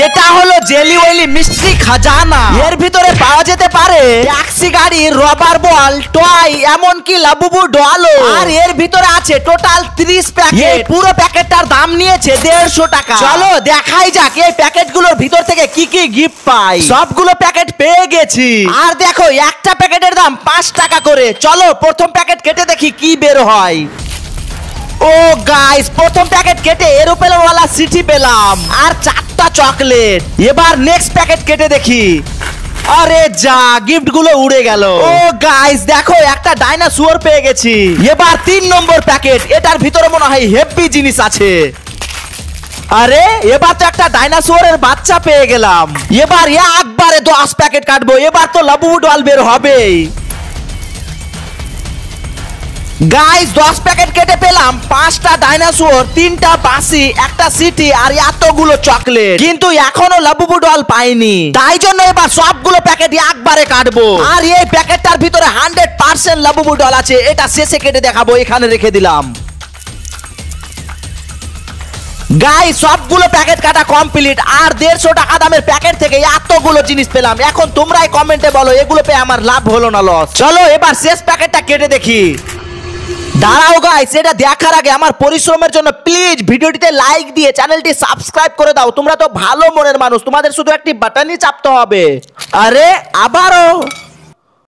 এটা হলো jelly oily mystery খাজানা। এর ভিতরে পাওয়া যেতে পারে ট্যাক্সি গাড়ি, রবার বল, টয়, এমনকি লাবুবু ডলও। আর এর ভিতরে আছে টোটাল 30 প্যাকেট। পুরো প্যাকেটটার দাম নিয়েছে 150 টাকা। চলো দেখাই যাক এই প্যাকেটগুলোর ভিতর থেকে কি কি গিফট পাই। সবগুলো প্যাকেট পেয়ে গেছি। আর দেখো একটা প্যাকেটের দাম 5 টাকা করে। চলো প্রথম প্যাকেট কেটে দেখি কি বের হয়। ও গাইস, প্রথম প্যাকেট কেটে এরোপ্লেন ওয়ালা সিটি পেলাম আর 4টা চকলেট। এবার নেক্সট প্যাকেট কেটে দেখি। আরে যা, গিফট গুলো উড়ে গেল। ও গাইস দেখো একটা ডাইনোসর পেয়ে গেছি। এবার 3 নম্বর প্যাকেট, এটার ভিতরে মনে হয় হেভি জিনিস আছে। আরে এবার তো একটা ডাইনোসরের বাচ্চা পেয়ে গেলাম। এবার একবারে 10 প্যাকেট কাটবো। এবার তো লাবুবু ডল বের হবেই। গাইস 10 প্যাকেট কেটে পেলাম 5টা ডাইনোসর, 3টা বাসি, একটা সিটি আর এতগুলো চকলেট। কিন্তু এখনো লাবুবু ডল পাইনি, তাই জন্য এবার সবগুলো প্যাকেট একবারে কাটবো। আর এই প্যাকেটটার ভিতরে 100% লাবুবু ডল আছে। এটা শেষে কেটে দেখাবো, এখানে রেখে দিলাম। গাইস সবগুলো প্যাকেট কাটা কমপ্লিট। আর 150 টাকা দামের প্যাকেট থেকে এতগুলো জিনিস পেলাম। এখন তোমরাই কমেন্টে বলো এগুলো পেয়ে আমার লাভ হলো না লস। চলো এবার শেষ প্যাকেটটা কেটে দেখি। দাঁড়াও গাইস, এটা দেখার আগে আমার পরিশ্রমের জন্য প্লিজ ভিডিওটিতে লাইক দিয়ে চ্যানেলটি সাবস্ক্রাইব করে দাও। তোমরা তো ভালো মনের মানুষ, তোমাদের শুধু একটি বাটনই চাপতে হবে। আরে আবারও